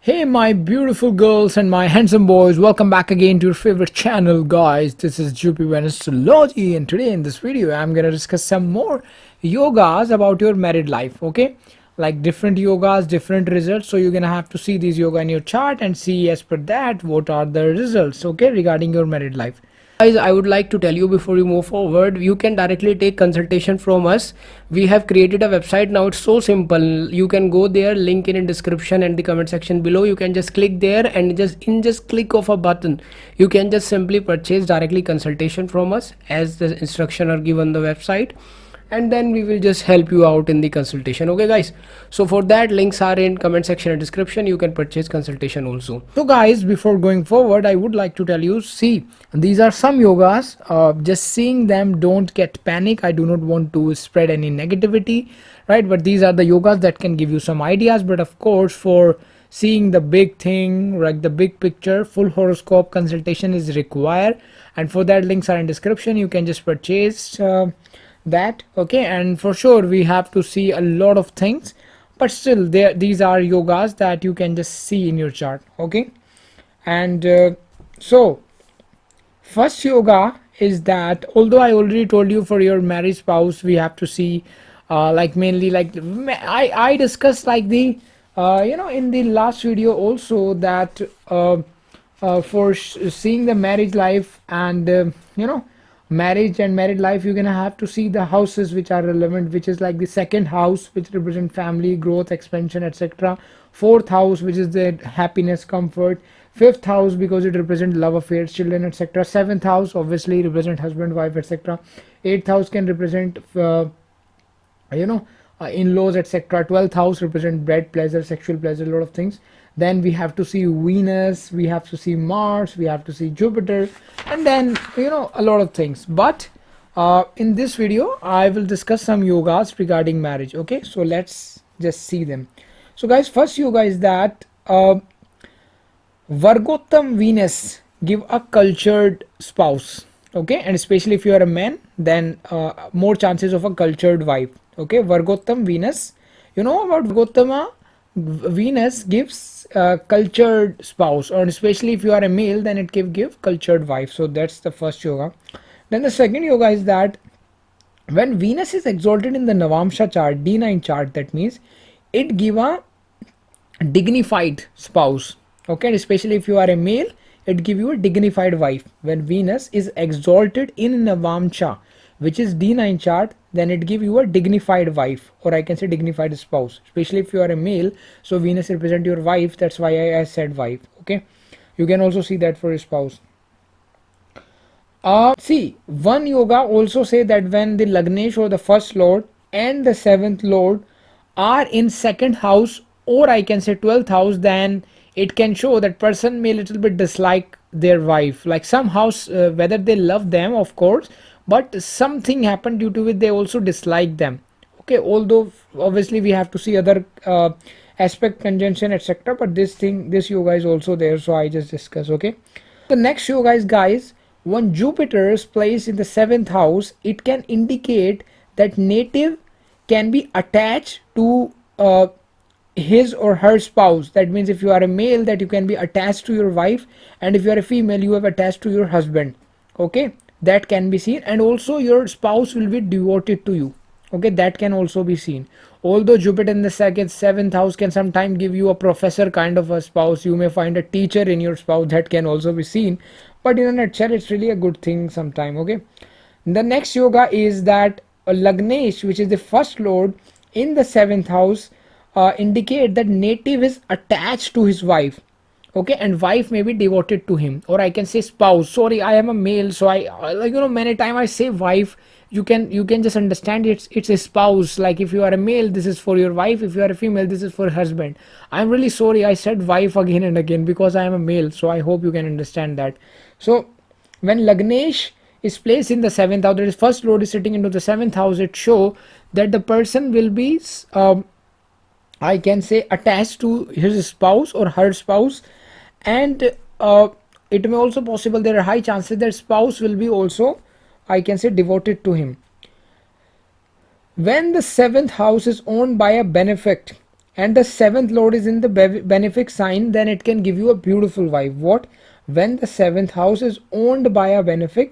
Hey my beautiful girls and my handsome boys, welcome back again to your favorite channel guys. This is JupiVen Astrology, and today in this video I'm gonna discuss some more yogas about your married life. Okay, like different yogas, different results, so you're gonna have to see these yoga in your chart and see as per that what are the results, okay, regarding your married life. Guys, I would like to tell you before you move forward, you can directly take consultation from us. We have created a website now. It's so simple. You can go there, link in description and the comment section below. You can just click there and just click of a button, you can just simply purchase directly consultation from us as the instruction are given on the website, and then we will just help you out in the consultation. Okay guys, so for that, links are in comment section and description. You can purchase consultation also. So guys, before going forward, I would like to tell you, see, these are some yogas. Just seeing them, don't get panic. I do not want to spread any negativity, right? But these are the yogas that can give you some ideas. But of course, for seeing the big thing, like the big picture, full horoscope consultation is required. And for that, links are in description. You can just purchase that, okay. And for sure, we have to see a lot of things, but still these are yogas that you can just see in your chart, okay. And so first yoga is that, although I already told you for your married spouse we have to see like mainly like I discussed like the in the last video also that for seeing the marriage life and marriage and married life, you're gonna have to see the houses which are relevant, which is like the second house, which represent family growth, expansion, etc. Fourth house, which is the happiness, comfort. Fifth house, because it represents love affairs, children, etc. Seventh house obviously represent husband, wife, etc. Eighth house can represent in-laws, etc. 12th house represent bread, pleasure, sexual pleasure, a lot of things. Then we have to see Venus, we have to see Mars, we have to see Jupiter, and then a lot of things. But in this video I will discuss some yogas regarding marriage, okay. So let's just see them. So guys, first yoga is that Vargottam Venus give a cultured spouse, okay. And especially if you are a man, then more chances of a cultured wife, okay. Vargottam Venus, you know about Vargottama Venus gives cultured spouse, or especially if you are a male, then it give cultured wife. So that's the first yoga. Then the second yoga is that when Venus is exalted in the Navamsa chart, D9 chart, that means it give a dignified spouse, okay. And especially if you are a male, it give you a dignified wife. When Venus is exalted in Navamsa, which is D9 chart, then it give you a dignified wife, or I can say dignified spouse, especially if you are a male. So Venus represent your wife, that's why I said wife, okay. You can also see that for your spouse. See, one yoga also say that when the Lagnesh, or the first lord, and the seventh lord are in second house, or I can say 12th house, then it can show that person may little bit dislike their wife, like some house, whether they love them of course, but something happened due to which they also dislike them, okay. Although obviously we have to see other aspect, conjunction, etc. But this yoga is also there, so I just discuss, okay. The next yoga is, guys, when Jupiter is placed in the seventh house, it can indicate that native can be attached to his or her spouse. That means if you are a male, that you can be attached to your wife, and if you are a female, you have attached to your husband, okay. That can be seen. And also your spouse will be devoted to you, okay. That can also be seen. Although Jupiter in the seventh house can sometimes give you a professor kind of a spouse, you may find a teacher in your spouse, that can also be seen. But in a nutshell, it's really a good thing sometime, okay. The next yoga is that Lagnesh, which is the first lord in the seventh house, indicate that native is attached to his wife, okay. And wife may be devoted to him, or I can say spouse. Sorry, I am a male, so I many time I say wife, you can just understand it's a spouse. Like if you are a male, this is for your wife. If you are a female, this is for husband. I'm really sorry I said wife again and again, because I am a male, so I hope you can understand that. So when Lagnesh is placed in the seventh house, that is first lord is sitting into the seventh house, it show that the person will be I can say attached to his spouse or her spouse. And it may also possible, there are high chances that spouse will be also, I can say, devoted to him. When the seventh house is owned by a benefic, and the seventh lord is in the benefic sign, then it can give you a beautiful wife. What? When the seventh house is owned by a benefic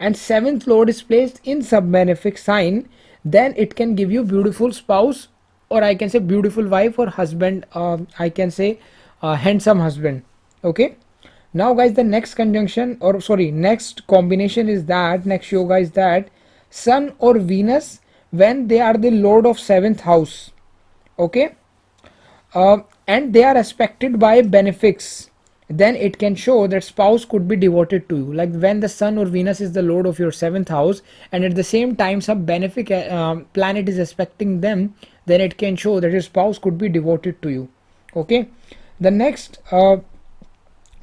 and seventh lord is placed in sub-benefic sign, then it can give you beautiful spouse, or I can say beautiful wife or husband, I can say handsome husband. Okay. Now guys, the next conjunction, or sorry, next combination is that, next yoga is that sun or venus when they are the lord of seventh house. Okay. And they are aspected by benefics, then it can show that spouse could be devoted to you. Like when the sun or venus is the lord of your seventh house and at the same time some benefic planet is aspecting them, then it can show that your spouse could be devoted to you. Okay. The next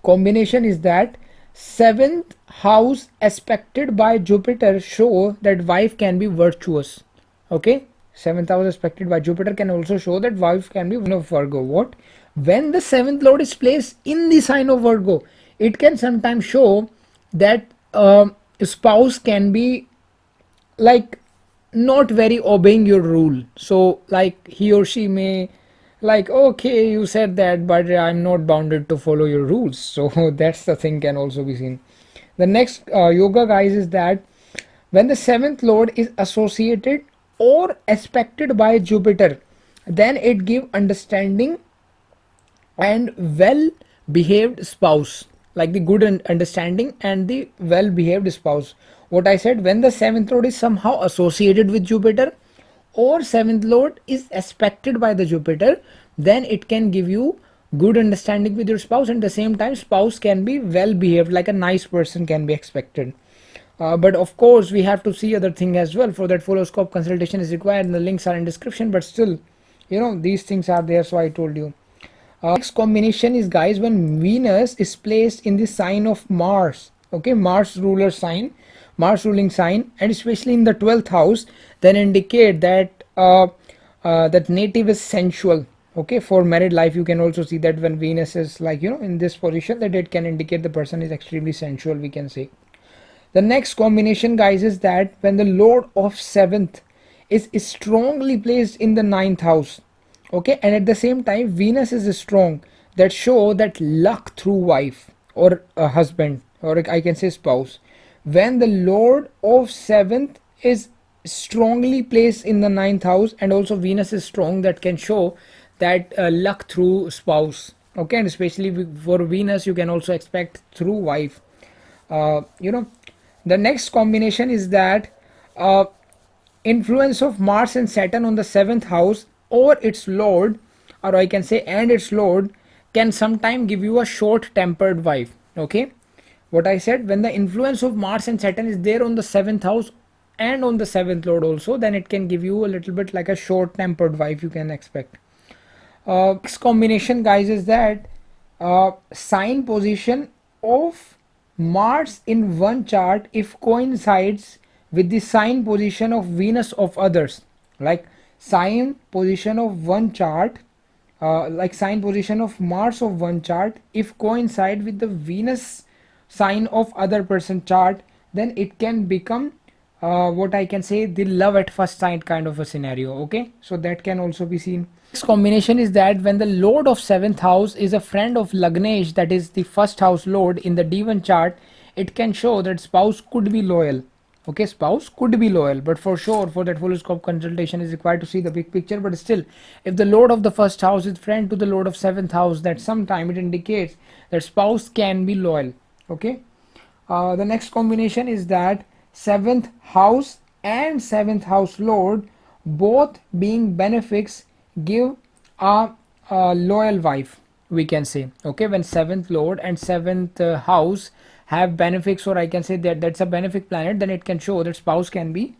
combination is that seventh house aspected by Jupiter show that wife can be virtuous. Okay. Seventh house aspected by Jupiter can also show that wife can be one of Virgo. What? When the seventh lord is placed in the sign of Virgo, it can sometimes show that spouse can be like not very obeying your rule. So like he or she may like, okay, you said that, but I'm not bounded to follow your rules. So that's the thing can also be seen. The next yoga guys is that when the seventh lord is associated or aspected by Jupiter, then it give understanding and well behaved spouse, like the good understanding and the well behaved spouse. What I said, when the seventh lord is somehow associated with Jupiter or seventh lord is aspected by the Jupiter, then it can give you good understanding with your spouse, and at the same time spouse can be well behaved, like a nice person can be expected. But of course we have to see other thing as well. For that horoscope consultation is required and the links are in description, but still, you know, these things are there, so I told you. Next combination is guys when Venus is placed in the sign of Mars. Okay, Mars ruler sign, Mars ruling sign, and especially in the 12th house, then indicate that that native is sensual. Okay, for married life you can also see that when Venus is like, you know, in this position, that it can indicate the person is extremely sensual, we can say. The next combination guys is that when the lord of seventh is strongly placed in the ninth house, okay, and at the same time Venus is strong, that show that luck through wife or a husband, or I can say spouse. When the lord of seventh is strongly placed in the ninth house and also Venus is strong, that can show that luck through spouse. Okay, and especially for Venus you can also expect through wife. You know, the next combination is that uh, influence of Mars and Saturn on the seventh house or its lord, or I can say and its lord, can sometime give you a short tempered wife. Okay, what I said, when the influence of Mars and Saturn is there on the seventh house and on the seventh lord also, then it can give you a little bit like a short tempered wife you can expect. Next combination guys is that sign position of Mars in one chart if coincides with the sign position of Venus of others. Like sign position of one chart, like sign position of Mars of one chart if coincide with the Venus sign of other person chart, then it can become what I can say the love at first sight kind of a scenario. Okay, so that can also be seen. Next combination is that when the lord of seventh house is a friend of Lagnesh, that is the first house lord in the D1 chart, it can show that spouse could be loyal. Okay, spouse could be loyal, but for sure for that horoscope consultation is required to see the big picture. But still, if the lord of the first house is friend to the lord of seventh house, that sometime it indicates that spouse can be loyal. Okay, the next combination is that seventh house and seventh house lord both being benefics give a loyal wife, we can say. Okay, when seventh lord and seventh house have benefics, or I can say that that's a benefic planet, then it can show that spouse can be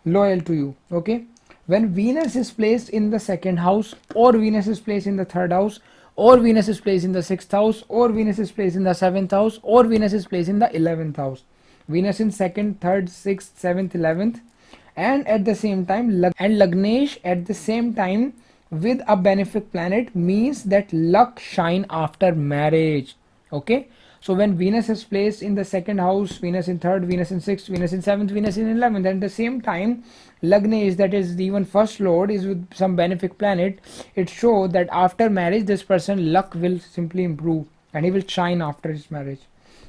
loyal to you. Okay, when Venus is placed in the second house, or Venus is placed in the third house, or Venus is placed in the sixth house, or Venus is placed in the seventh house, or Venus is placed in the 11th house, Venus in second, third, sixth, seventh, 11th, and at the same time Lagnesh at the same time with a benefic planet means that luck shine after marriage. Okay, So when Venus is placed in the second house, Venus in third, Venus in sixth, Venus in seventh, Venus in 11th, and at the same time Lagnesh, that is the even first lord, is with some benefic planet, it shows that after marriage this person luck will simply improve and he will shine after his marriage.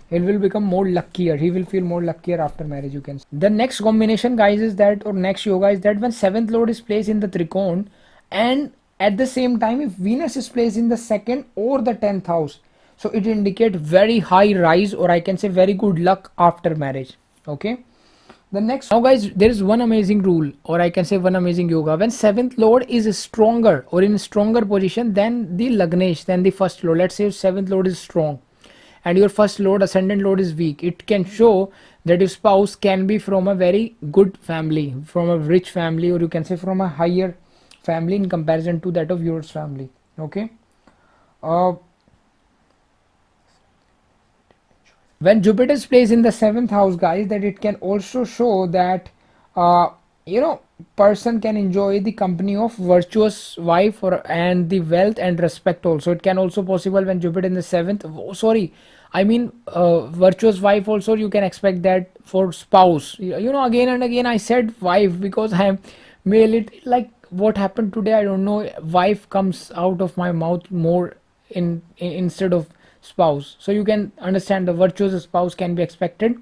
He will become more luckier, he will feel more luckier after marriage, you can say. The next combination guys is that, or next yoga is that, when seventh lord is placed in the trikon, and at the same time if Venus is placed in the second or the 10th house, so it indicates very high rise, or I can say very good luck after marriage. Okay, the next, now guys, there is one amazing rule, or I can say one amazing yoga. When seventh lord is stronger or in a stronger position than the Lagnesh, than the first lord, let's say seventh lord is strong and your first lord, ascendant lord, is weak, it can show that your spouse can be from a very good family, from a rich family, or you can say from a higher family in comparison to that of yours family. Okay, uh, when Jupiter is placed in the seventh house guys, that it can also show that uh, you know, person can enjoy the company of virtuous wife, or and the wealth and respect also. It can also possible when Jupiter in the seventh, oh, sorry, I mean virtuous wife also you can expect that for spouse. You know, again and again I said wife because I am male, it like what happened today I don't know, wife comes out of my mouth more instead of spouse. So you can understand the virtuous spouse can be expected,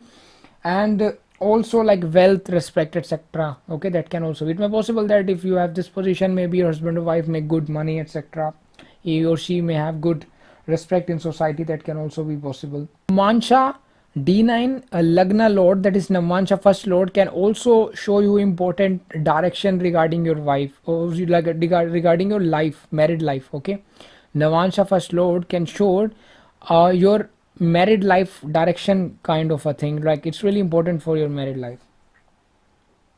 and also like wealth, respect, etc. Okay, that can also, it may possible that if you have this position, maybe your husband or wife make good money, etc. He or she may have good respect in society, that can also be possible. Navamsa D9, a Lagna lord, that is Navamsa first lord, can also show you important direction regarding your wife, or like regarding your life, married life. Okay, Navamsa first lord can show your married life direction, kind of a thing, like it's really important for your married life.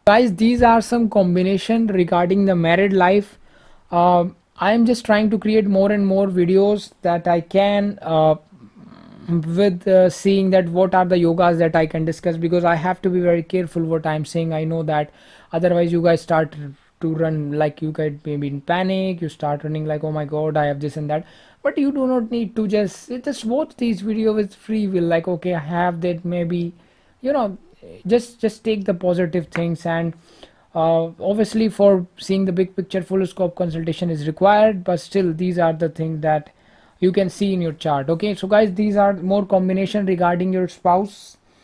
Guys, these are some combination regarding the married life. I am just trying to create more and more videos that I can with seeing that what are the yogas that I can discuss, because I have to be very careful what I'm saying. I know that otherwise you guys start to run, like you get maybe in panic, you start running like, oh my god, I have this and that. But you do not need to just watch these video with free will, like okay, I have that, maybe, you know, just take the positive things. And obviously for seeing the big picture, full scope consultation is required, but still these are the things that you can see in your chart. Okay, so guys, these are more combination regarding your spouse